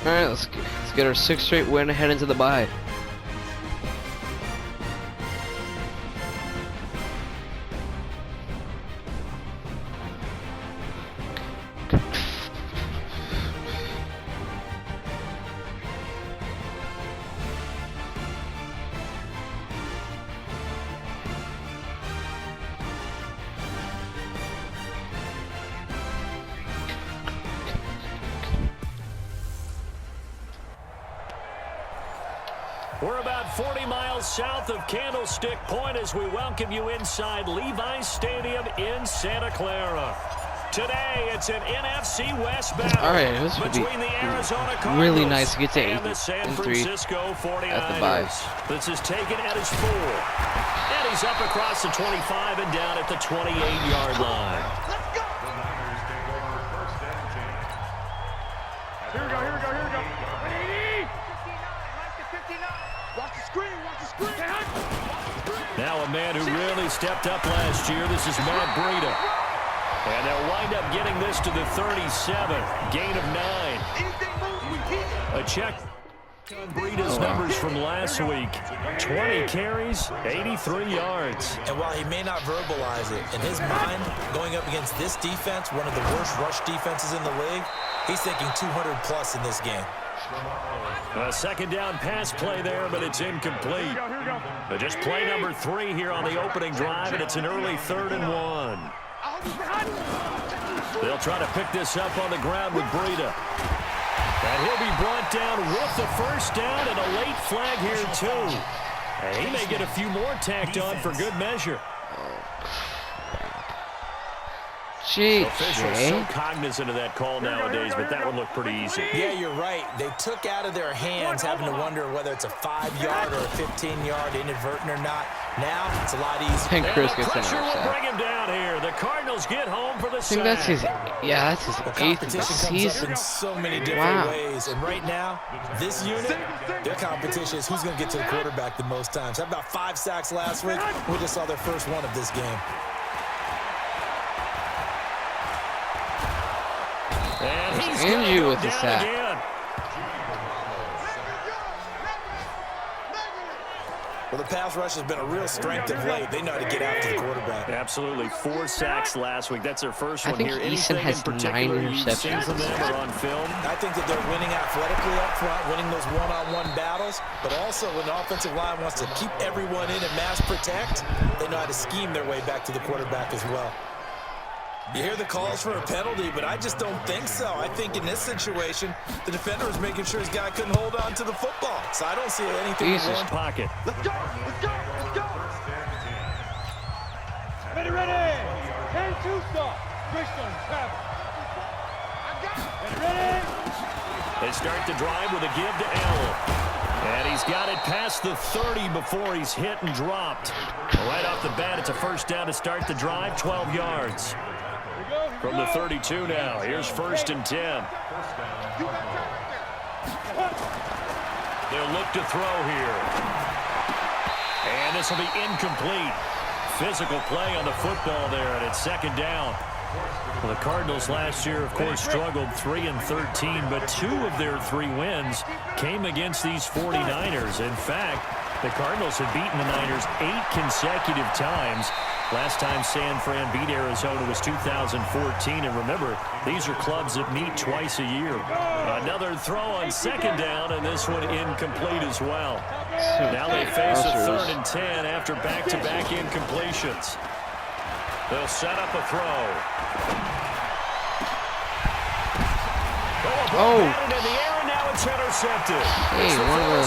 Alright, let's get our 6th straight win and head into the bye. We're about 40 miles south of Candlestick Point as we welcome you inside Levi's Stadium in Santa Clara. Today, it's an NFC West battle this would between the Arizona Cardinals really nice to get to and the San Francisco 49ers. At the bye. This is taken at his 4. And he's up across the 25 and down at the 28-yard line. Here we go. Watch the screen. Now a man who really stepped up last year. This is Matt Breida. And they'll wind up getting this to the 37. Gain of 9. A check on Breida's numbers from last week. 20 carries, 83 yards. And while he may not verbalize it, in his mind, going up against this defense, one of the worst rush defenses in the league, he's thinking 200 plus in this game. A second down pass play there, but it's incomplete. Here we go. Just play number 3 here on the opening drive, and it's an early 3rd and 1. They'll try to pick this up on the ground with Breida. And he'll be brought down with the first down and a late flag here, too. And he may get a few more tacked on for good measure. Jeez, Officials so cognizant of that call nowadays, but that one looked pretty easy. Yeah, you're right. They took out of their hands having to wonder whether it's a 5-yard or a 15-yard inadvertent or not. Now, it's a lot easier. And Chris the gets an pressure will sack. bring him down here. The Cardinals get home for the I think sack. that's his, that's his 8th of the Competition comes up season. in so many different ways. And right now, this unit, their competition is who's going to get to the quarterback the most times. Had about 5 sacks last week. We just saw their first one of this game. And he's Andrew with the down sack. again. Well, the pass rush has been a real strength of late. They know how to get after the quarterback. Absolutely. 4 sacks last week. That's their first one I think here. Eason has 9 interceptions from them or on film? I think that they're winning athletically up front, winning those one-on-one battles, but also when the offensive line wants to keep everyone in and mass protect, they know how to scheme their way back to the quarterback as well. You hear the calls for a penalty, but I just don't think so. I think in this situation, the defender was making sure his guy couldn't hold on to the football. So I don't see anything wrong. Pocket. Let's go. Ready. And 2 stop. Christian, travel. Ready. They start the drive with a give to Allen. And he's got it past the 30 before he's hit and dropped. Right off the bat, it's a first down to start the drive, 12 yards. From the 32 now, here's 1st and 10. They'll look to throw here. And this will be incomplete. Physical play on the football there, and it's 2nd down. Well, the Cardinals last year, of course, struggled 3-13, but 2 of their 3 wins came against these 49ers. In fact, the Cardinals have beaten the Niners 8 consecutive times. Last time San Fran beat Arizona was 2014. And remember, these are clubs that meet twice a year. Another throw on 2nd down, and this one incomplete as well. Now they face a 3rd and 10 after back-to-back incompletions. They'll set up a throw. In the air, and now it's intercepted. Hey, one of the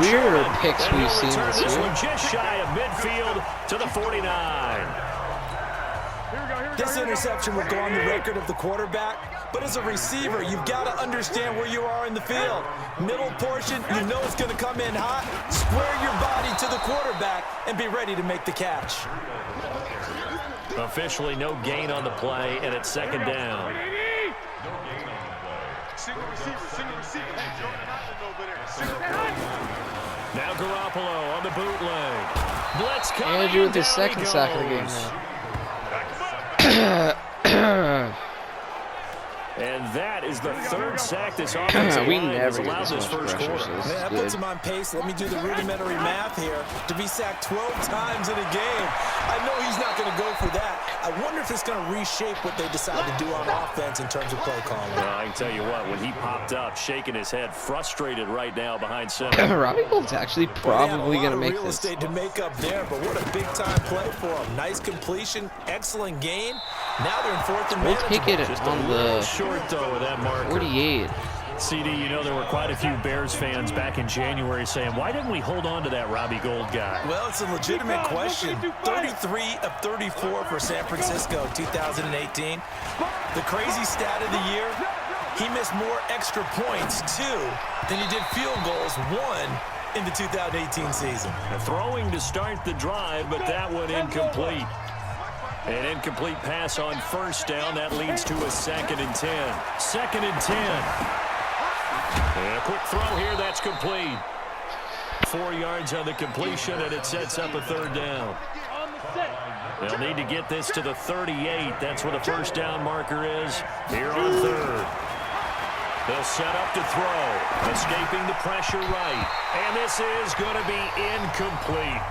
weirder picks we've seen this This year. one just shy of midfield to the 49. This interception will go on the record of the quarterback, but as a receiver, you've got to understand where you are in the field. Middle portion, you know it's going to come in hot. Square your body to the quarterback and be ready to make the catch. Officially no gain on the play, and it's 2nd down. Single receiver. Now Garoppolo on the bootleg. Blitz coming. Andrew with his down he 2nd sack of the game goes. now. And that is the third sack this offensive line has allowed this first quarter. Man, that puts him on pace. Let me do the rudimentary math here. To be sacked 12 times in a game, I know he's not going to go for that. I wonder if it's going to reshape what they decide to do on offense in terms of play calling. Well, I can tell you what, when he popped up, shaking his head, frustrated right now behind center. Robbie Gould's actually probably going to make real this. estate to make up there, but what a big-time play for him. Nice completion, excellent game. Now they're in fourth and We'll manageable. take it Just on a the little short, though, with that marker. 48. CD, you know, there were quite a few Bears fans back in January saying, why didn't we hold on to that Robbie Gould guy? Well, it's a legitimate question. 33 of 34 for San Francisco 2018. The crazy stat of the year, he missed more extra points, 2, than he did field goals, 1, in the 2018 season. Throwing to start the drive, but that one incomplete. An incomplete pass on first down. That leads to a 2nd and 10. 2nd and 10. And a quick throw here. That's complete. 4 yards on the completion, and it sets up a 3rd down. They'll need to get this to the 38. That's where the first down marker is here on 3rd. They'll set up to throw. Escaping the pressure right. And this is going to be incomplete.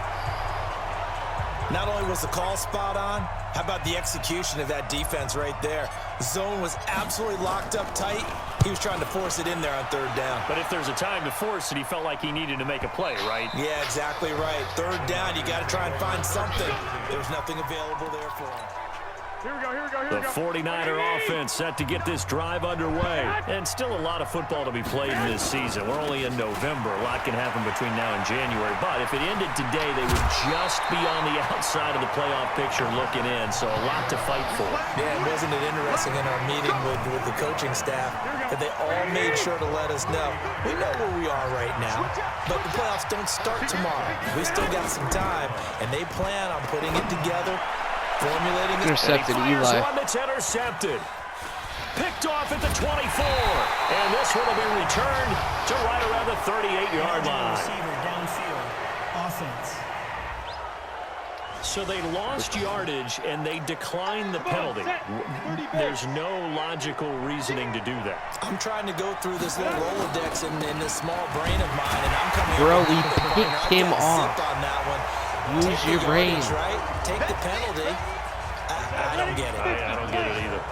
Not only was the call spot on, how about the execution of that defense right there? Zone was absolutely locked up tight. He was trying to force it in there on 3rd down. But if there's a time to force it, he felt like he needed to make a play, right? Yeah, exactly right. 3rd down, you got to try and find something. There's nothing available there for him. Here we go, here we go, here The we go. 49er offense set to get this drive underway. And still a lot of football to be played in this season. We're only in November. A lot can happen between now and January. But if it ended today, they would just be on the outside of the playoff picture looking in. So a lot to fight for. Yeah, wasn't it interesting in our meeting with the coaching staff that they all made sure to let us know, we know where we are right now, but the playoffs don't start tomorrow. We still got some time, and they plan on putting it together, formulating it. Intercepted Eli. One that's intercepted. Picked off at the 24. And this will have been returned to right around the 38-yard line. Receiver downfield. Offense. So they lost yardage, and they declined the penalty. There's no logical reasoning to do that. I'm trying to go through this little Rolodex in this small brain of mine, and I'm coming Bro, up we with the point. picked I him got off. zipped on that one. Use Take the your brain. yardage, right? Take the penalty. I don't get it. I don't get it either.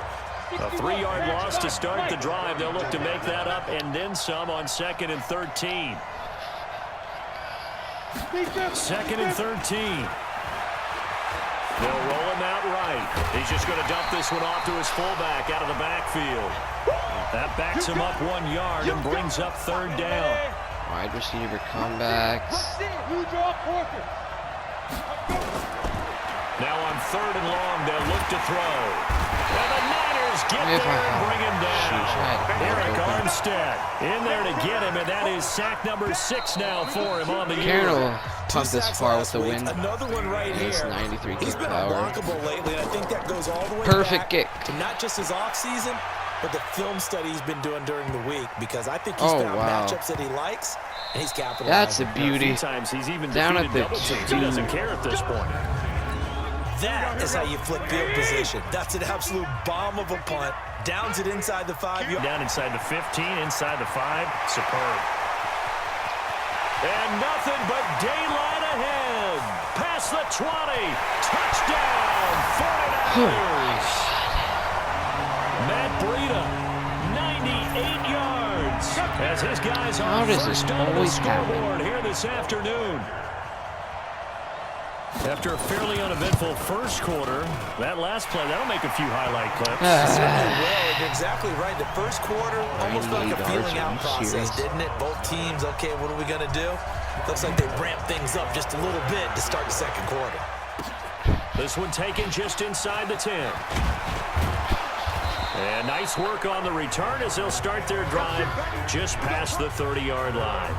A 3-yard loss to start the drive. They'll look to make that up and then some on 2nd and 13. 2nd and 13. They'll roll him out right. He's just going to dump this one off to his fullback out of the backfield. That backs him up 1 yard and brings up 3rd down. Wide receiver comebacks. Now on 3rd and long, they'll look to throw. And the Niners get there and bring him down. Eric Armstead in there to get him, and that is sack number 6 now for him on the year. Karen will pump this far with the win. Another one right And here. it's 93 He's kick been power. unblockable lately, and I think that goes all the way Perfect back kick. to not just his offseason, but the film study he's been doing during the week, because I think he's Oh, found wow. matchups that he likes, and he's capitalizing. That's a A beauty. few times he's even Down at defeated the double teams. He doesn't care at this point. That is how you flip field position. That's an absolute bomb of a punt. Downs it inside the 5-yard. Down inside the 15, inside the 5. Superb. And nothing but daylight ahead. Past the 20. Touchdown, 49ers. Matt Breida, 98 yards. As his guys How are does this first on the always happen? scoreboard here this afternoon. After a fairly uneventful first quarter, that last play, that'll make a few highlight clips. Certainly will. You're exactly right. The first quarter almost felt like a 98 feeling out yards, are you process, serious? didn't it? Both teams, okay, what are we going to do? Looks like they ramped things up just a little bit to start the second quarter. This one taken just inside the 10. And nice work on the return as they'll start their drive just past the 30-yard line.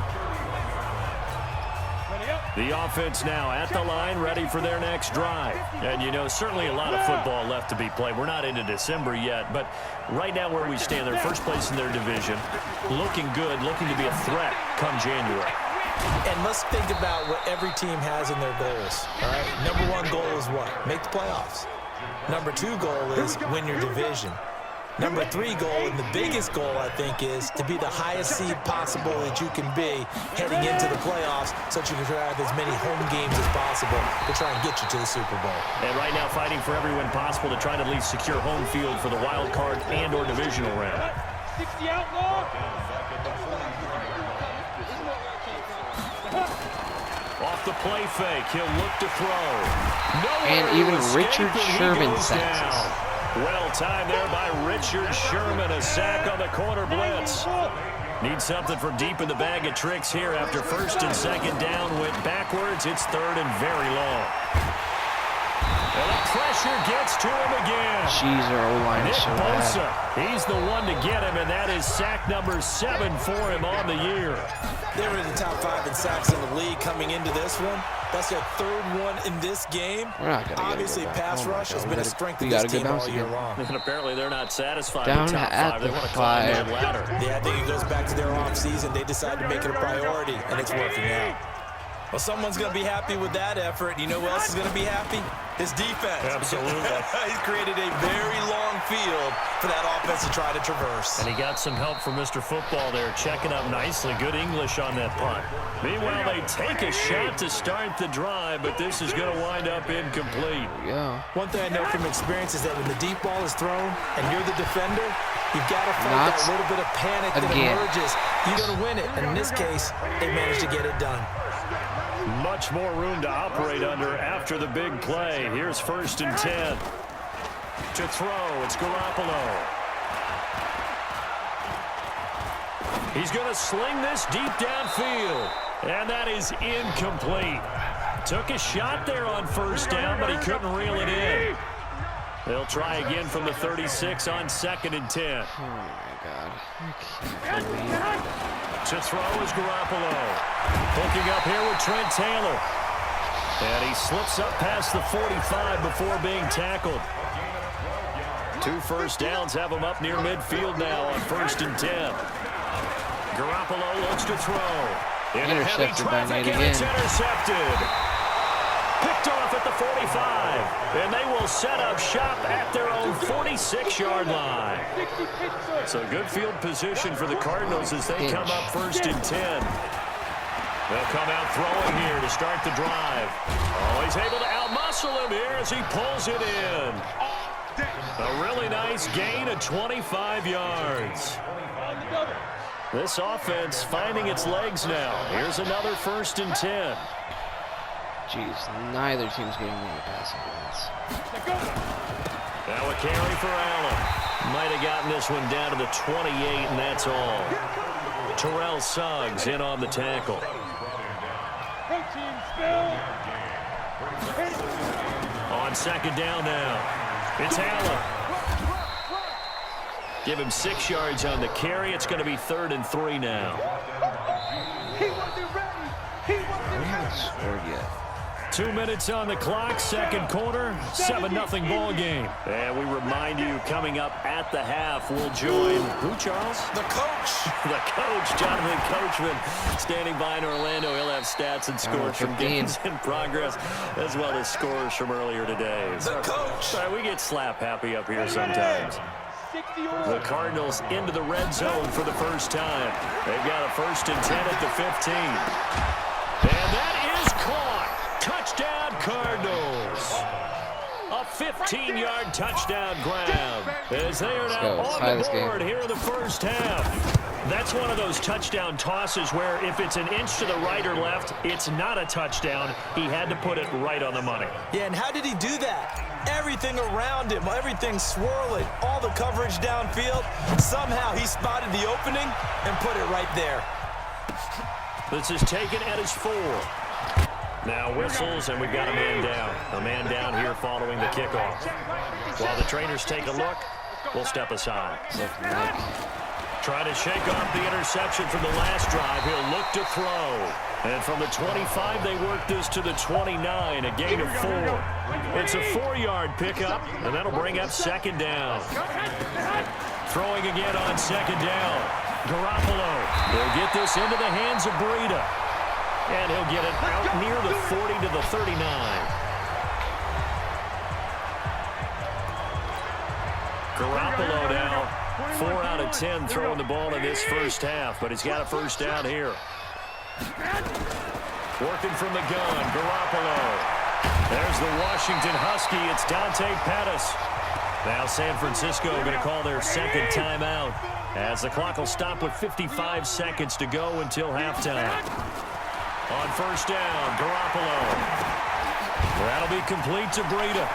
The offense now at the line, ready for their next drive. And, you know, certainly a lot of football left to be played. We're not into December yet, but right now where we stand, they're first place in their division, looking good, looking to be a threat come January. And let's think about what every team has in their goals, all right? Number 1 goal is what? Make the playoffs. Number 2 goal is win your division. Number 3 goal, and the biggest goal, I think, is to be the highest seed possible that you can be heading into the playoffs so that you can have as many home games as possible to try and get you to the Super Bowl. And right now fighting for every win possible to try to at least secure home field for the wild card and or divisional round. 60 outlaw. Off the play fake, he'll look to throw. And even Richard Sherman sacks us. Well timed there by Richard Sherman, a sack on the corner blitz. Need something from deep in the bag of tricks here after first and second down went backwards. It's third and very long. And the pressure gets to him again. Jeez, our O-line is so bad. He's the one to get him, and that is sack number 7 for him on the year. They were in the top 5 in sacks in the league coming into this one. That's their 3rd one in this game. Obviously, pass rush has been a strength of this team all year long. And apparently they're not satisfied down with top 5. They want to climb that ladder. Yeah, I think it goes back to their offseason. They decided to make it a priority, and it's working out. Well, someone's going to be happy with that effort. You know who else is going to be happy? His defense. Absolutely. He's created a very long field for that offense to try to traverse. And he got some help from Mr. Football there, checking up nicely. Good English on that punt. Meanwhile, they take a shot to start the drive, but this is going to wind up incomplete. Yeah. One thing I know from experience is that when the deep ball is thrown and you're the defender, you've got to fight that little bit of panic that emerges. You're going to win it. And in this case, they managed to get it done. Much more room to operate under after the big play. Here's 1st and 10. To throw, it's Garoppolo. He's going to sling this deep downfield. And that is incomplete. Took a shot there on 1st down, but he couldn't reel it in. They'll try again from the 36 on 2nd and 10. Oh, my God. I can't believe that. To throw is Garoppolo. Hooking up here with Trent Taylor. And he slips up past the 45 before being tackled. 2 first downs have him up near midfield now on 1st and 10. Garoppolo looks to throw. Intercepted by Nate again. It's intercepted. Picked off at the 45. And they will set up shop at their own 46-yard line. So good field position for the Cardinals as they come up 1st and 10. They'll come out throwing here to start the drive. Oh, he's able to outmuscle him here as he pulls it in. A really nice gain of 25 yards. This offense finding its legs now. Here's another 1st and 10. Jeez, neither team's getting any passing yards. Now a carry for Allen. Might have gotten this one down to the 28, and that's all. Terrell Suggs in on the tackle. On 2nd down now. It's Allen. Give him 6 yards on the carry. It's going to be 3rd and 3 now. He wasn't ready. He wasn't We haven't scored yet. 2 minutes on the clock, 2nd quarter, 7-0 ball game. And we remind you, coming up at the half, we'll join who, Charles? The coach. The coach, Jonathan Coachman, standing by in Orlando. He'll have stats and scores from games in progress, as well as scores from earlier today. The coach. Sorry, we get slap happy up here sometimes. The Cardinals into the red zone for the first time. They've got a 1st and 10 at the 15. And that is caught. Touchdown, Cardinals. A 15-yard touchdown grab as they are now on the board here in the first half. That's one of those touchdown tosses where if it's an inch to the right or left, it's not a touchdown. He had to put it right on the money. Yeah, and how did he do that? Everything around him, everything swirling, all the coverage downfield. Somehow he spotted the opening and put it right there. This is taken at his 4. Now whistles, and we've got a man down. A man down here following the kickoff. While the trainers take a look, we'll step aside. Try to shake off the interception from the last drive. He'll look to throw. And from the 25, they work this to the 29, a gain of 4. It's a 4-yard pickup, and that'll bring up 2nd down. Throwing again on 2nd down. Garoppolo will get this into the hands of Breida. And he'll get it out near the 40 to the 39. Garoppolo now 4 out of 10 throwing the ball in this first half, but he's got a first down here. Working from the gun, Garoppolo. There's the Washington Husky. It's Dante Pettis. Now San Francisco going to call their second timeout as the clock will stop with 55 seconds to go until halftime. On first down, Garoppolo. That'll be complete to Breida.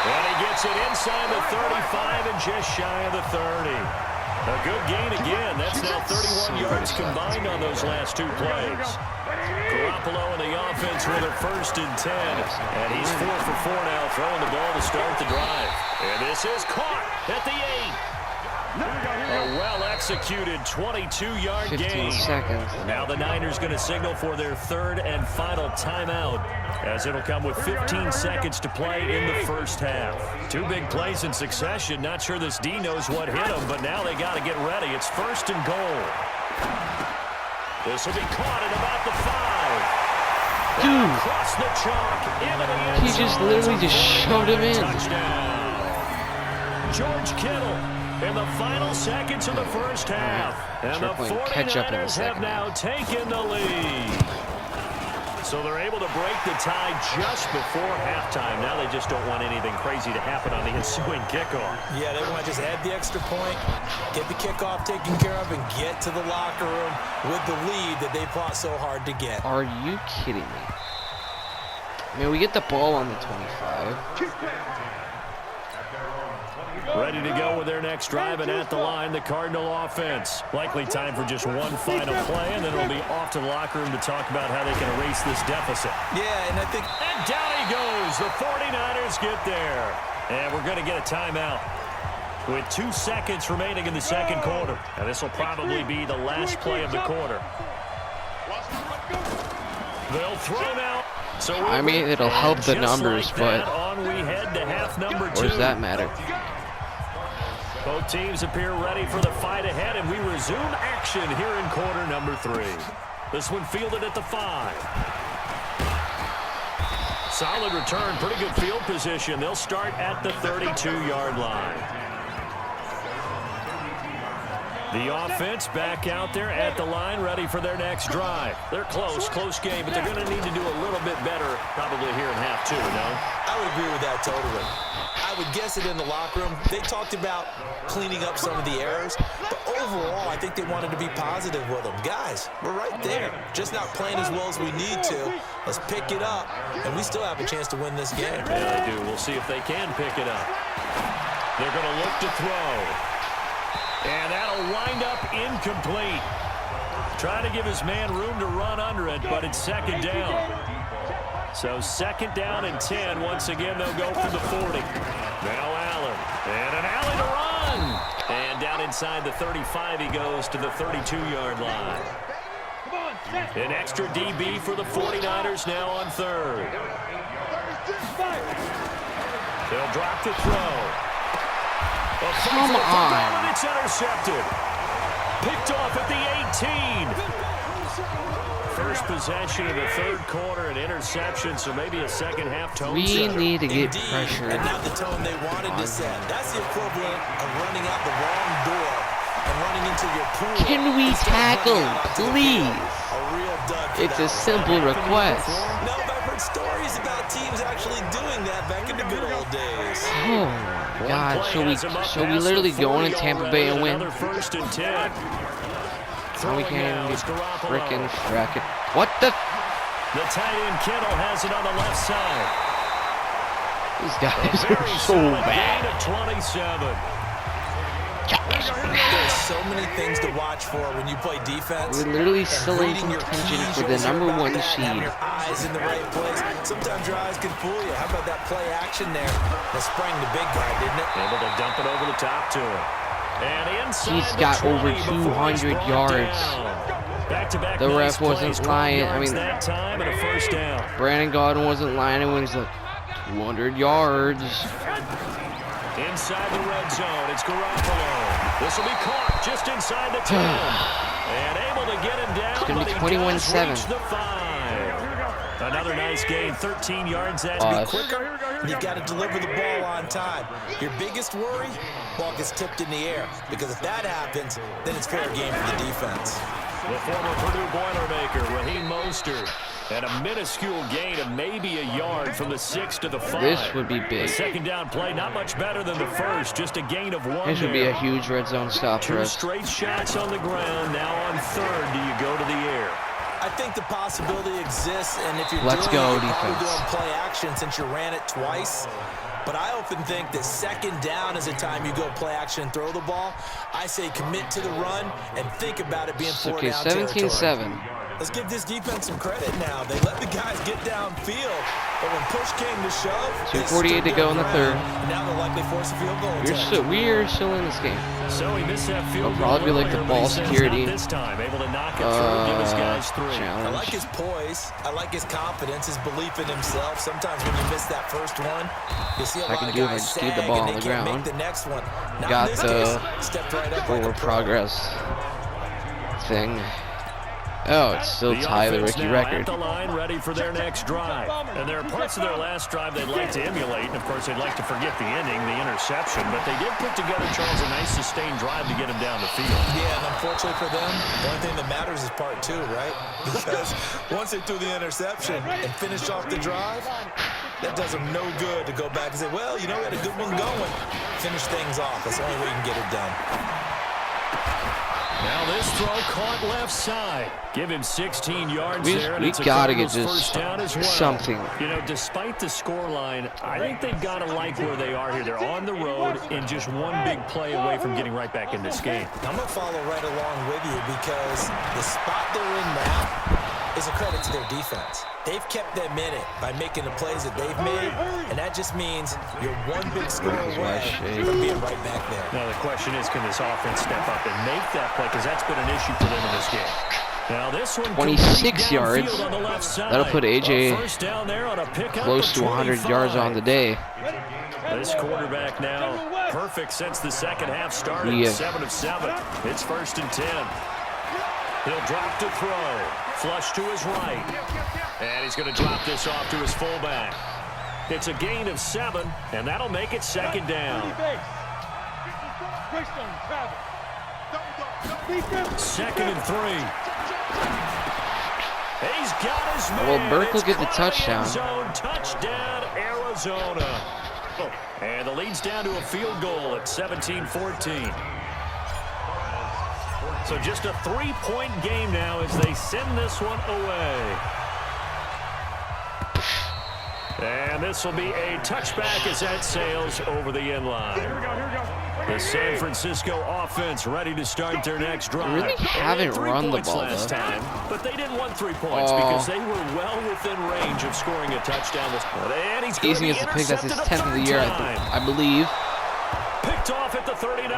And he gets it inside the 35 and just shy of the 30. A good gain again. That's now 31 yards combined on those last 2 plays. Garoppolo and the offense with a 1st and 10. And he's 4 for 4 now, throwing the ball to start the drive. And this is caught at the 8. A well-executed 22-yard gain. 15 seconds. Now the Niners going to signal for their 3rd and final timeout, as it'll come with 15 seconds to play in the first half. 2 big plays in succession. Not sure this D knows what hit them, but now they got to get ready. It's 1st and goal. This will be caught at about the 5. Dude, Across the chalk, into the end he just zone. literally just shoved him in. Touchdown. George Kittle in the final seconds of the first half. And the Playing catch up in the 49ers have second now taken the lead. So they're able to break the tie just before halftime. Now they just don't want anything crazy to happen on the ensuing kickoff. Yeah, they want to just add the extra point, get the kickoff taken care of, and get to the locker room with the lead that they fought so hard to get. Are you kidding me? I mean, we get the ball on the 25. Ready to go with their next drive, and at the line, the Cardinal offense. Likely time for just one final play, and then it'll be off to the locker room to talk about how they can erase this deficit. Yeah, and I think... And down he goes. The 49ers get there. And we're going to get a timeout with 2 seconds remaining in the second quarter. And this will probably be the last play of the quarter. They'll throw now. So I mean, it'll help the numbers, but on we head to half number 2. what does that matter? Both teams appear ready for the fight ahead, and we resume action here in quarter number 3. This one fielded at the 5. Solid return, pretty good field position. They'll start at the 32-yard line. The offense back out there at the line, ready for their next drive. They're close game, but they're going to need to do a little bit better probably here in half 2, no? I would agree with that totally. I would guess it in the locker room. They talked about cleaning up some of the errors, but overall, I think they wanted to be positive with them. Guys, we're right there. Just not playing as well as we need to. Let's pick it up, and we still have a chance to win this game. Yeah, they do. We'll see if they can pick it up. They're going to look to throw. And that'll wind up incomplete. Trying to give his man room to run under it, but it's 2nd down. So 2nd down and 10. Once again, they'll go from the 40. Now Allen. And an alley to run. And down inside the 35, he goes to the 32-yard line. An extra DB for the 49ers now on 3rd. They'll drop the throw. Come on. It's intercepted. Picked off at the 18. First possession of the 3rd quarter, an interception, so maybe a second half tone. We need to get Indeed, pressure and not the tone they wanted to set. That's the equivalent of running out the wrong door and running into your pool. Can we tackle, please? A real dud for It's a that simple request. one. No, but I've heard stories about teams actually doing that back in the good old days. Oh my God! So we literally go into Tampa Bay and win? 1st and 10. So we can't even get frickin' bracket. What the? The tight end Kittle has it on the left side. These guys Very are so solid bad. gain of 27. There's so many things to watch for when you play defense. We're literally And still in reading your contention keys, for the you'll hear number about 1 that, and having seed. your eyes in the right place. Sometimes your eyes can fool you. How about that play action there? That sprang the big guy, didn't it? Able to dump it over the top to him. And inside He's got the 20 over before he's 200 brought yards. down. Back-to-back The nice ref wasn't plays, 20 lying. I yards mean, that time and a first down. Brandon Gaudin wasn't lying when he's like 200 yards. Inside the red zone, it's Garoppolo. This will be caught just inside the 10. And able to get him down, It's gonna be but he does 21-7. reach the 5. Another nice gain, 13 yards. That To be quicker, you've got to deliver the ball on time. Your biggest worry, ball gets tipped in the air. Because if that happens, then it's fair game for the defense. The former Purdue Boilermaker, Raheem Mostert, and a minuscule gain of maybe a yard from the 6 to the 5. This would be big. The second down play, not much better than the first, just a gain of 1 This would be there. a huge red zone stop for 2 us. straight shots on the ground. Now on third, do you go to the air? I think the possibility exists, and if you're Let's doing go, it, you're probably defense. doing play action since you ran it twice. But I often think that second down is a time you go play action and throw the ball. I say commit to the run and think about it being four Okay, down territory. 17-7. Let's give this defense some credit now. They let the guys get downfield, but when push came to shove, 2:48 to go in the third. Now they'll likely force a field goal attempt. We're still in this game. So he missed that field It'll probably goal be like the earlier, ball but he says security. not this time, able to knock it through, give his guys 3. I Challenge. like his poise. I like his confidence, his belief in himself. Sometimes when you miss that first one, you see a I lot can of do if I guys just keep the sag ball and on they the can't ground. make the next one. Not Got in this the case. Stepped right up like a forward pro. progress thing. Oh, it's still tied the offense rookie now record. At the line, ready for their next drive. And there are parts of their last drive they'd like to emulate, and of course they'd like to forget the ending, the interception. But they did put together, Charles, a nice sustained drive to get him down the field. Yeah, and unfortunately for them, the only thing that matters is part 2, right? Because once they threw the interception and finished off the drive, that does them no good to go back and say, well, you know, we had a good one going. Finish things off. That's the only way you can get it done. Now this throw caught left side. Give him 16 yards there, and We it's a gotta get Cardinals this first down as well. something. You know, despite the scoreline, I think they've got to like where they are here. They're on the road and just one big play away from getting right back in this game. I'm going to follow right along with you because the spot they're in now is a credit to their defense. They've kept them in it by making the plays that they've made, and that just means you're one big score away from being right back there. Now the question is, can this offense step up and make that play? Because that's been an issue for them in this game. Now this one 26 yards. on the left side. That'll put AJ first down there on a pickup close of to 100 25. yards on the day. This quarterback now perfect since the second half started. Yeah. 7 of 7. It's 1st and 10. He'll drop to throw. Flush to his right. And he's going to drop this off to his fullback. It's a gain of 7, and that'll make it 2nd down. 2nd and 3. He's got his man. Well, Burke will It's get the caught in touchdown. end zone. Touchdown, Arizona. And the lead's down to a field goal at 17-14. So just a 3-point game now as they send this one away. And this will be a touchback as that sails over the end line. The San Francisco offense ready to start their next drive. They really haven't run the ball, last though. time, but they didn't want 3 points Oh. because they were well within range of scoring a touchdown. And he's going to Easy be as a pick. That's his intercepted 10th of the a year, third time. I believe. Picked off at the 39,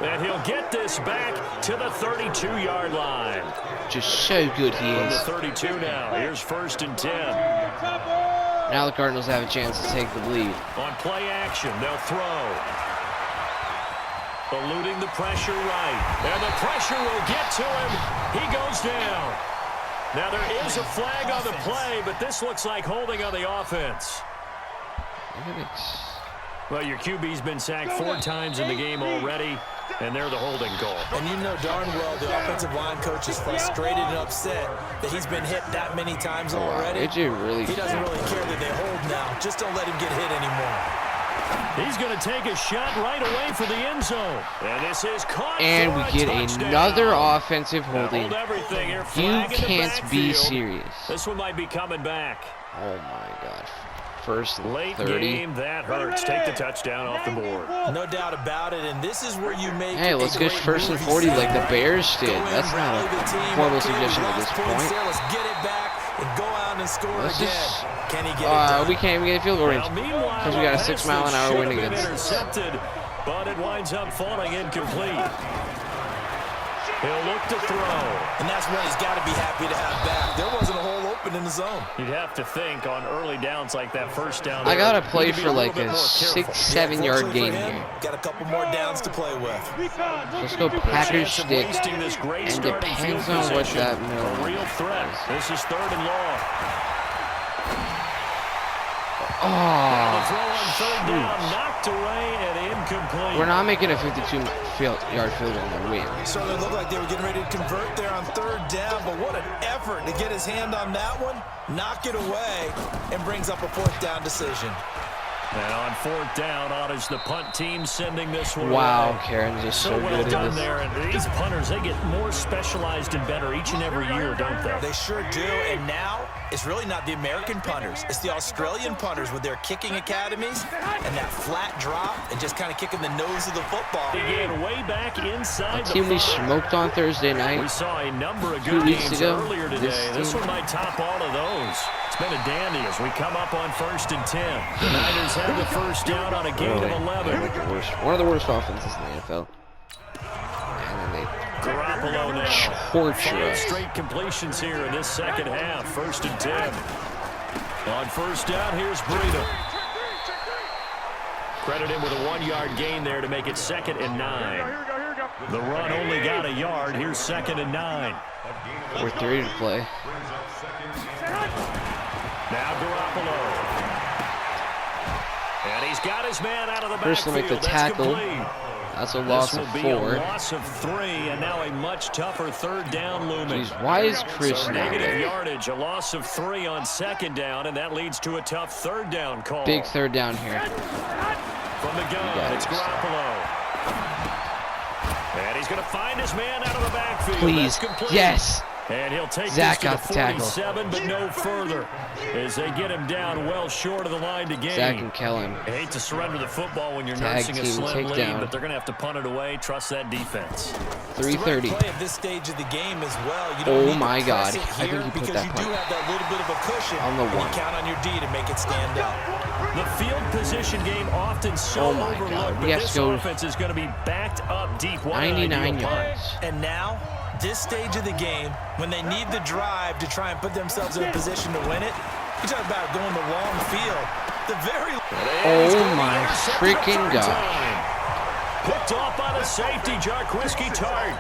and he'll get this back to the 32-yard line. Just so good he From the is. 32 now, here's 1st and 10. Now the Cardinals have a chance to take the lead. On play action, they'll throw. Eluding the pressure right, and the pressure will get to him. He goes down. Now there is a flag on the play, but this looks like holding on the offense. Well, your QB's been sacked 4 times in the game already, and they're the holding call. And you know darn well the offensive line coach is frustrated and upset that he's been hit that many times already. AJ really. He doesn't really care that they hold now. Just don't let him get hit anymore. He's going to take a shot right away for the end zone. And this is caught And for we a get touchdown. another offensive Now holding. hold everything here. You Flag in the can't be backfield. serious. This one might be coming back. Oh my God. 1st and Late 30. game, that hurts. Take the touchdown off the board. No doubt about it, and this is where you make Hey, let's a go great 1st and move. 40 like the Bears Go did. in, That's not rally the a team. horrible Okay, suggestion we at this lost points point. there. Let's get it back and go out and score Let's again. just, Can he get it done? we can't even get a field goal range. Now, meanwhile, Because we got a pass 6 mile an that hour should wind have been against. intercepted, but it winds up falling incomplete. He'll look to throw. And that's what he's got to be happy to have back. There wasn't a hole open in the zone. You'd have to think on early downs like that, first down. I there, gotta play you could be for a like little bit a more careful. 6-7 yard Fortunately gain for him, here. got a couple more downs to play with. Let's go Packers Chance of stick. wasting this great And starting depends field on what position. that A real threat. This is 3rd and long. Now the throw on third down, knocked away and incomplete. We're not making a 52-yard field goal to win. Certainly looked like they were getting ready to convert there on third down, but what an effort to get his hand on that one, knock it away, and brings up a fourth down decision. And on fourth down, honors the punt team sending this one Wow, away. Karen's just so well good done at this. there. And these punters, they get more specialized and better each and every year, don't they? They sure do, and now it's really not the American punters. It's the Australian punters with their kicking academies and that flat drop and just kind of kicking the nose of the football. Again, way back inside A team we the 5. smoked on Thursday night. We saw a number of 2 good weeks games ago. earlier today. This team. one might top all of those. It's been a dandy as we come up on 1st and 10. The Niners have the first down on a gain of 11. One of the worst offenses in the NFL. And then they Garoppolo now. torture 5 us. straight completions here in this second half. 1st and 10. On first down, here's Breida. Credit him with a 1-yard gain there to make it 2nd and 9. The run only got a yard. Here's 2nd and 9. We're 3 to play. Now Garoppolo. And he's got his man out of the First to backfield. make the tackle. That's complete. That's a loss This of will be a 4. loss of 3, and now a much tougher third down looming. Jeez, why is Chris So not negative there? yardage, a loss of 3 on 2nd down, and that leads to a tough third down call. Big third down here. From the gun, got it's it. Garoppolo. And he's going to find his man out of the backfield. Please. That's complete. Yes. And he'll take Zach this got to the the tackle. 47, but no further, as they get him down well short of the line to gain. Zach and Kellen. I hate to surrender the football when you're Tag nursing a team slim lead, takedown. but they're going to have to punt it away. Trust that defense. 3:30. Play at this stage of the game as well. You Oh don't need my to press God. it I think here he put because that you do punt. have that little bit of a cushion On the when one. you count on your D to make it stand up. The field position game often so Oh my God. overlooked, We but have this to go offense is going to be backed up deep. What an 99 ideal punt. yards. And now, this stage of the game, when they need the drive to try and put themselves in a position to win it, you talk about going the long field. The very And he's Oh gonna be my intercepted freaking a third gosh. time. Picked off by the safety, Jarquiski Tart.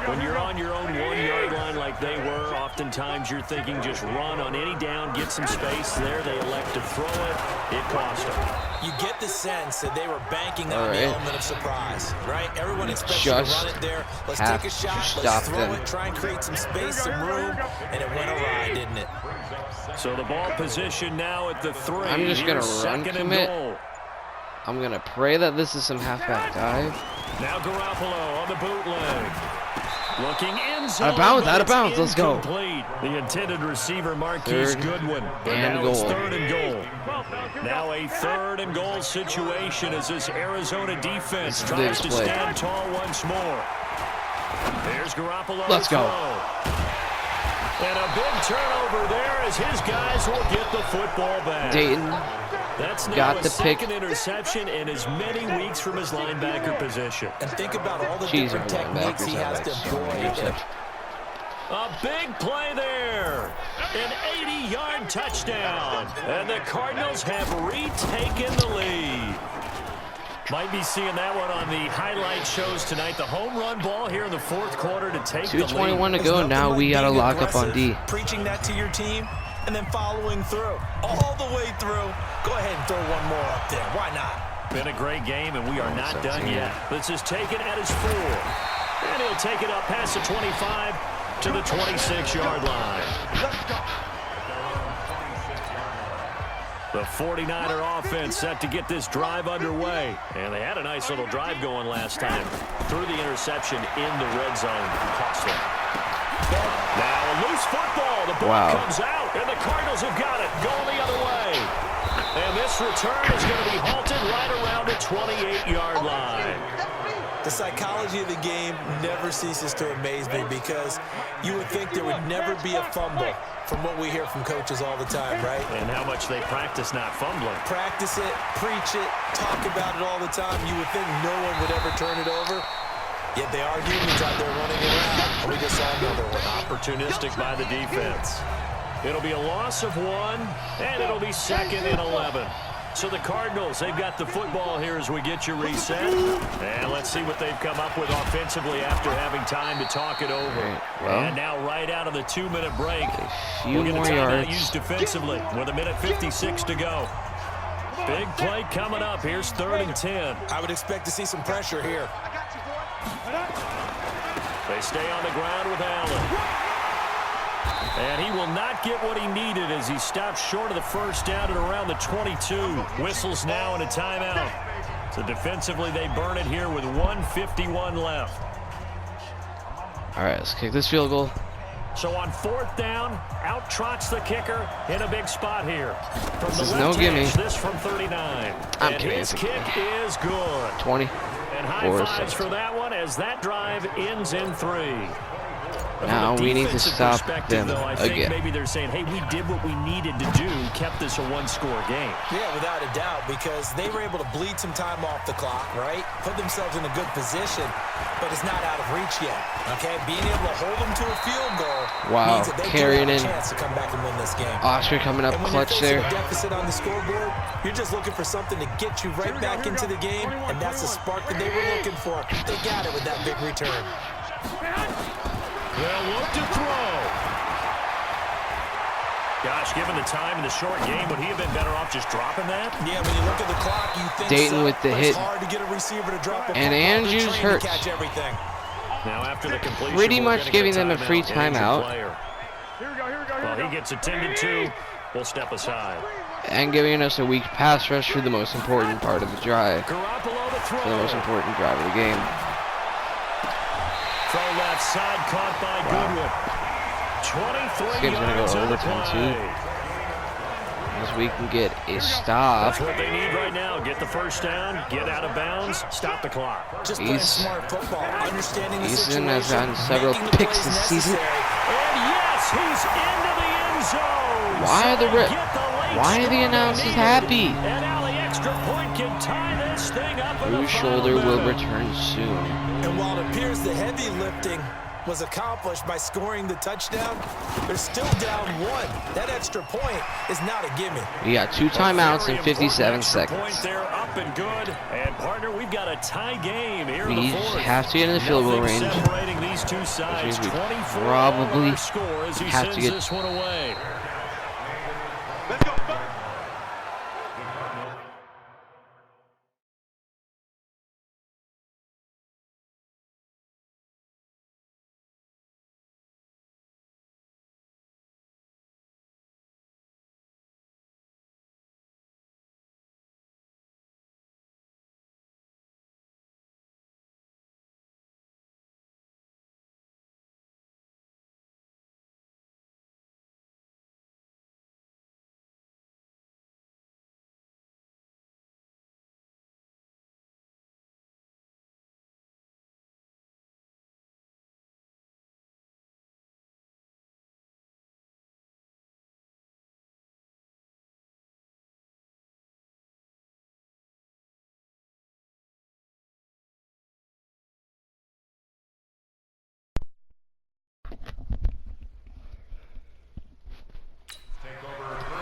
When you're on your own 1-yard line like they were, oftentimes you're thinking just run on any down, get some space. There they elect to throw it. It cost them. you get the sense that they were banking on All the right. element of surprise, right? Everyone expects you to Just run it there. Let's have take a to shot. stop Let's throw them. it. Try and create some space, some room, and it went awry, didn't it? So the ball position now at the 3. I'm just gonna Here's run 2nd and commit. goal. I'm going to pray that this is some halfback dive. Now Garoppolo on the bootleg. Looking in zone. Out of bounds, but out of it's bounds, let's go. incomplete. The intended receiver, Marquise Third Goodwin. But and now it's goal. 3rd and goal. Now a 3rd and goal situation as this Arizona defense It's tries big to play. stand tall once more. There's Garoppolo. Let's go. And a big turnover there as his guys will get the football back. Dayton That's now got a the pick. 2nd interception in as many weeks from his linebacker position. And think about all the Jeez, different our techniques linebackers he has have to like so many employ. interceptions. A big play there. An 80-yard touchdown. And the Cardinals have retaken the lead. Might be seeing that one on the highlight shows tonight. The home run ball here in the 4th quarter to take the lead. 2:21 to There's go. nothing Now like we got to being lock up on aggressive, D. Preaching that to your team and then following through. All the way through. Go ahead and throw one more up there. Why not? Been a great game, and we are not done 17. yet. This is taken at his 4. And he'll take it up past the 25 to the 26-yard line. The 49er offense set to get this drive underway. And they had a nice little drive going last time. Through the interception in the red zone. Cost them. Now a loose football. The ball comes out, and the Cardinals have got it. Going the other way. And this return is going to be halted right around the 28-yard line. The psychology of the game never ceases to amaze me because you would think there would never be a fumble from what we hear from coaches all the time, right? And how much they practice not fumbling. Practice it, preach it, talk about it all the time. You would think no one would ever turn it over. Yet they are humans out there running around. And we just saw another one. Opportunistic by the defense. It'll be a loss of 1, and it'll be 2nd and 11. So the Cardinals, they've got the football here as we get you reset. And let's see what they've come up with offensively after having time to talk it over. Right, well, and now right out of the 2-minute break, a few we'll get a more timeout yards. used defensively with 1:56 to go. Big play coming up. Here's 3rd and 10. I would expect to see some pressure here. They stay on the ground with Allen. And he will not get what he needed as he stops short of the first down at around the 22. Whistles now and a timeout. So defensively, they burn it here with 1:51 left. All right, let's kick this field goal. So on 4th down, out trots the kicker in a big spot here. From This the is left no gimme. hash, this from 39. I'm and kidding, his it's a kick is good. 20. And high 4 fives for seconds. that one as that drive ends in 3. Now we need to stop them though, I think again. maybe they're saying, hey, we did what we needed to do, kept this a 1-score game. Yeah, without a doubt, because they were able to bleed some time off the clock, right? Put themselves in a good position, but it's not out of reach yet, okay? Being able to hold them to a field goal Wow, means that they carrying can have in. a chance to come back and win this game. Oscar coming up And when clutch you're facing there. a deficit on the scoreboard, you're just looking for something to get you right back into the game, and that's the spark that they were looking for. They got it with that big return. They'll look to throw. Gosh, given the time in the short game, would he have been better off just dropping that? Yeah, when you look at the clock, you think Dayton so, with the but hit. it's hard to get a receiver to drop a And football. Andrews They're trained hurt. to catch everything. Now after the completion, Pretty we're much gonna giving get them a free Injured timeout. player. Here we go, here we go, here Well, we go. he gets attended to. We'll step aside. And giving us a weak pass rush for the most important part of the drive. Garoppolo to throw. For the most important drive of the game. Throw left side, caught by Goodwin. 23 This game's gonna go yards on the overtime, play. too. As we can get a stop. That's what they need right now. Get the first down, get out of bounds, stop the clock. Just playing He's- smart football, understanding the Eason situation, has gotten several making the picks plays this season. necessary. And yes, he's into the end zone. Why So are the they re- get the late why are the score they announcers needed. happy? And now the extra point can tie this thing up in the Bruce final Shoulder will minute. return soon. And while it appears the heavy lifting was accomplished by scoring the touchdown, they're still down 1. That extra point is not a gimme. We got 2 timeouts in 57 seconds. Point there, up and good. And partner, we've got a tie game here in We the 4th. have to get in the field goal Nothing range. separating these two sides. means we 24 probably our score as he have to sends get- this one away. Let's go, Buck.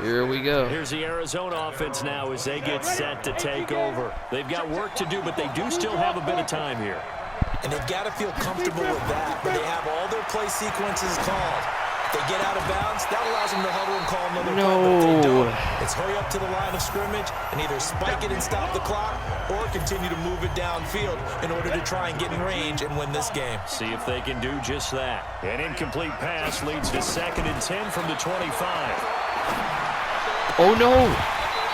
Here we go. Here's the Arizona offense now as they get set to take over. They've got work to do, but they do still have a bit of time here. And they've got to feel comfortable with that, but they have all their play sequences called. If they get out of bounds, that allows them to huddle and call another play. But if they No. don't, it's hurry up to the line of scrimmage and either spike it and stop the clock or continue to move it downfield in order to try and get in range and win this game. See if they can do just that. An incomplete pass leads to 2nd and 10 from the 25. Oh no!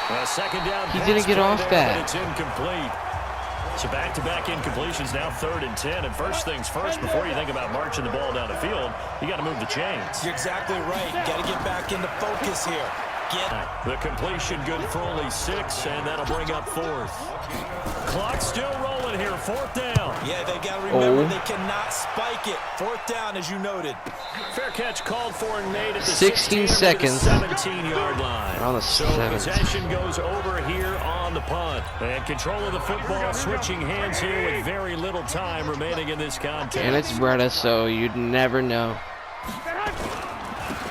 A second down He pass didn't get play off there, that. but it's incomplete. So back-to-back incompletions, now 3rd and 10. And first things first, before you think about marching the ball down the field, you got to move the chains. You're exactly right. Got to get back into focus here. The completion good for only 6, and that'll bring up 4th. Clock still rolling here, 4th down. Yeah, they got to remember Oh. they cannot spike it. 4th down, as you noted. Fair catch called for and made at the 16 seconds. 17-yard line. On the So 7th. possession goes over here on the punt. And control of the football switching hands here with very little time remaining in this contest. And it's Breda, so you'd never know.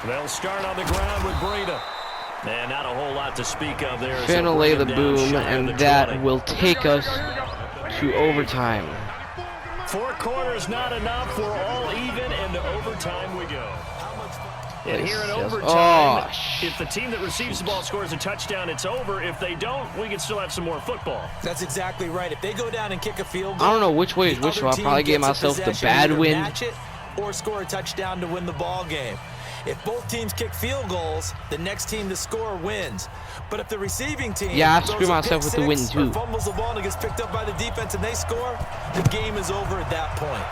They'll start on the ground with Breda. And not a whole lot to speak of there. Finna lay the boom, and that will take us to overtime. 4 quarters not enough. We're all even, and to overtime we go. And here in overtime, if the team that receives the ball scores a touchdown, it's over. If they don't, we can still have some more football. That's exactly right. If they go down and kick a field goal, I don't know which way is which, so I'll probably give myself the bad win. Match it or score a touchdown to win the ball game. If both teams kick field goals, the next team to score wins. But if the receiving team I screw myself with the win too. Fumbles the ball and gets picked up by the defense and they score, the game is over at that point.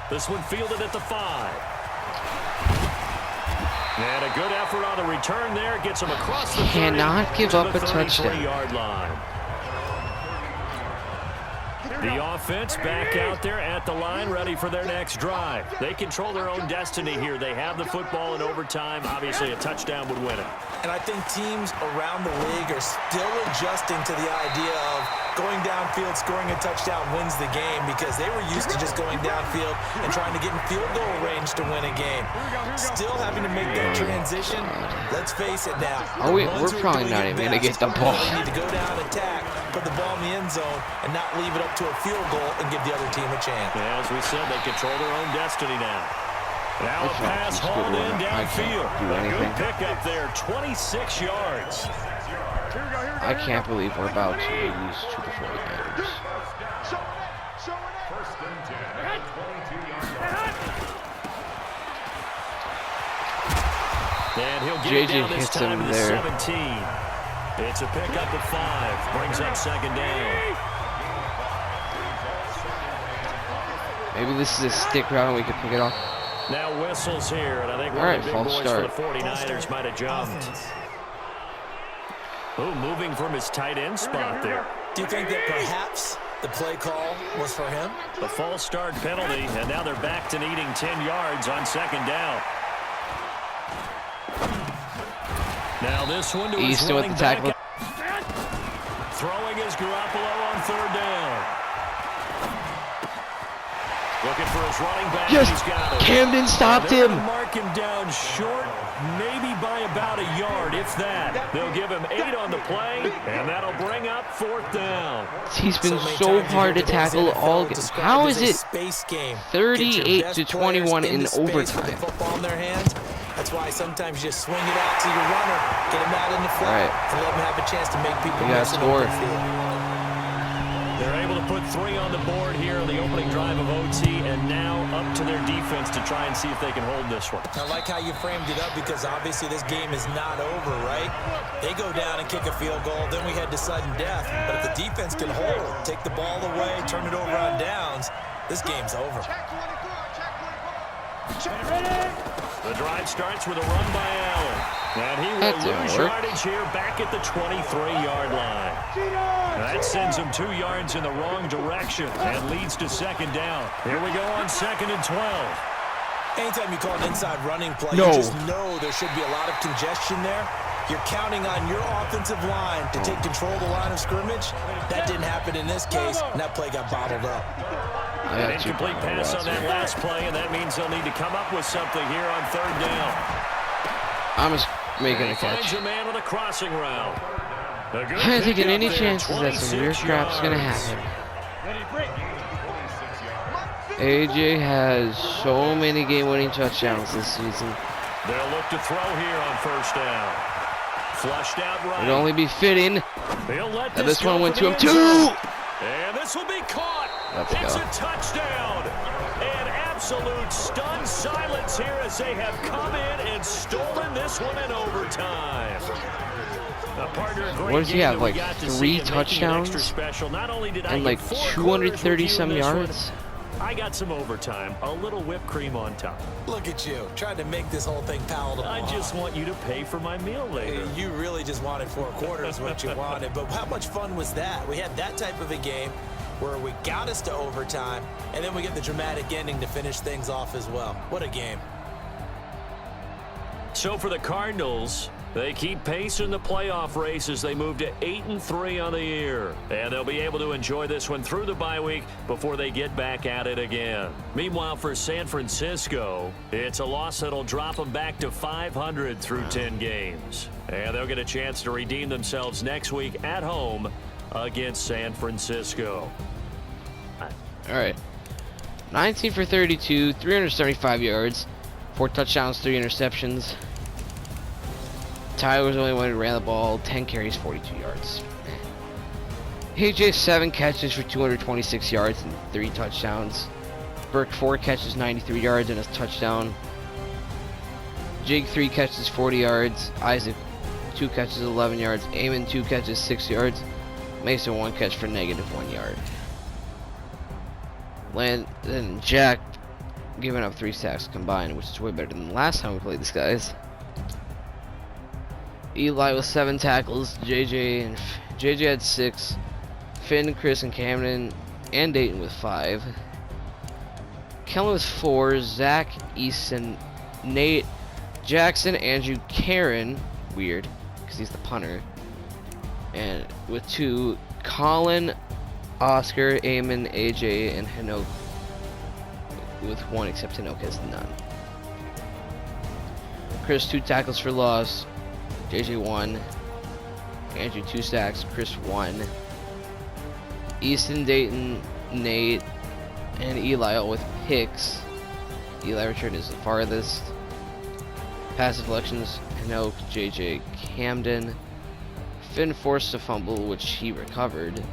This one fielded at the 5. And a good effort on the return there. Gets him across the 30. Cannot give up a touchdown. 33-yard line. The offense back out there at the line, ready for their next drive. They control their own destiny here. They have the football in overtime. Obviously, a touchdown would win it. And I think teams around the league are still adjusting to the idea of going downfield, scoring a touchdown wins the game, because they were used to just going downfield and trying to get in field goal range to win a game. Still having to make that transition. Let's face it now. We're probably not even going to get the ball. They need to go down, attack, put the ball in the end zone, and not leave it up to a field goal and give the other team a chance. Yeah, as we said, they control their own destiny now. Now a pass hauled in downfield. A good pickup there, 26 yards. I can't believe we're about to lose to the 49ers. And he'll get JJ down this hits time him to the there. 17. It's a pickup of 5. Brings up second down. Maybe this is a stick route and we can pick it off. Now whistles here, and I think one All right, of the big false boys start. for the 49ers might have jumped. Oh, moving from his tight end spot there. Do you think that perhaps the play call was for him? A false start penalty, and now they're back to needing 10 yards on second down. Now this one to his Easton with running the tackle. back. Throwing his Garoppolo on third down. Looking for his running back. Yes, He's got it. Camden stopped They're him. gonna mark him down short, maybe by about a yard, if that. They'll give him 8 on the play, and that'll bring up 4th down. He's been so hard to tackle all game. How is it 38 to 21 in overtime? Football in their hands. That's why sometimes you just swing it out to your runner, get him out in the flat, and let him have a chance to make people miss an open field. They're able to put 3 on the board here on the opening drive of OT, and now up to their defense to try and see if they can hold this one. I like how you framed it up, because obviously this game is not over, right? They go down and kick a field goal, then we head to sudden death. But if the defense can hold, take the ball away, turn it over on downs, this game's over. The drive starts with a run by Allen. And he will lose yardage here back at the 23-yard line. That sends him 2 yards in the wrong direction and leads to second down. Here we go on 2nd and 12. Anytime you call an inside running play, you just know there should be a lot of congestion there. You're counting on your offensive line to take control of the line of scrimmage. That didn't happen in this case, and that play got bottled up. An incomplete pass on that last play, and that means they'll need to come up with something here on 3rd down. I'm just making a catch. Finds a man with a crossing route. I'm not taking any chances that some weird crap's gonna happen. AJ has so many game-winning touchdowns this season. They'll look to throw here on 1st down. Flushed out right. It'd only be fitting that this one went to him too. And this will be caught. Let's it's go. A touchdown. And absolute stunned silence here as they have come in and stolen this one in overtime. What does he have, like 3 touchdowns and like 230-some yards? I got some overtime, a little whipped cream on top. Look at you, trying to make this whole thing palatable. I just want you to pay for my meal later. You really just wanted 4 quarters, what you wanted. But how much fun was that? We had that type of a game where we got us to overtime, and then we get the dramatic ending to finish things off as well. What a game. So for the Cardinals, They keep pace in the playoff race as they move to 8-3 on the year. And they'll be able to enjoy this one through the bye week before they get back at it again. Meanwhile, for San Francisco, it's a loss that'll drop them back to 500 through 10 games. And they'll get a chance to redeem themselves next week at home against San Francisco. All right. 19 for 32, 375 yards, 4 touchdowns, 3 interceptions. Tyler was the only one who ran the ball, 10 carries, 42 yards. AJ 7 catches for 226 yards and 3 touchdowns. Burke 4 catches, 93 yards and a touchdown. Jake 3 catches, 40 yards. Isaac 2 catches, 11 yards. Eamon 2 catches, 6 yards. Mason 1 catch for -1 yard. And Jack giving up 3 sacks combined, which is way better than the last time we played these guys. Eli with 7 tackles. JJ had 6. Finn, Chris, and Camden and Dayton with 5. Kellen with 4. Zach, Easton, Nate, Jackson, Andrew, Karen. Weird, because he's the punter. And with 2, Colin, Oscar, Eamon, AJ, and Hanok with 1, except Hanok has none. Chris 2 tackles for loss. JJ 1. Andrew 2 sacks. Chris 1. Easton, Dayton, Nate, and Eli all with picks. Eli return is the farthest. Pass deflections, Hanok, JJ, Camden. Finn forced a fumble, which he recovered.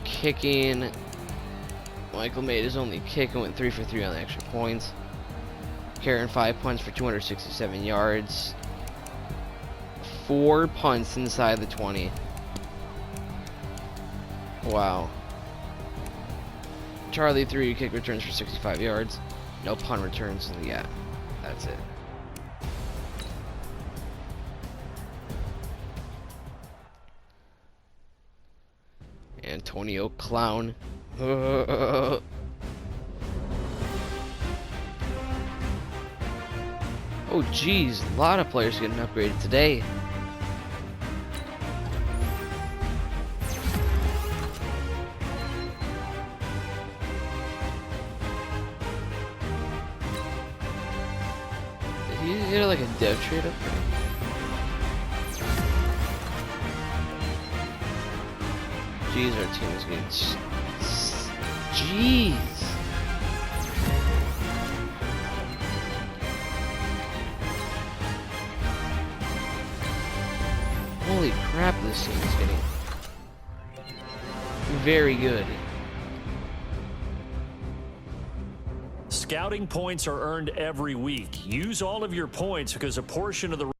Kicking, Michael made his only kick and went 3 for 3 on the extra points. Karen 5 punts for 267 yards. 4 punts inside the 20. Wow. Charlie 3 kick returns for 65 yards. No punt returns. Yeah, that's it. Antonio Clown. Oh geez, a lot of players getting upgraded today. Did he get like a dev trade upgrade? Jeez, our team is getting... Jeez! Holy crap, this team is getting... very good. Scouting points are earned every week. Use all of your points because a portion of the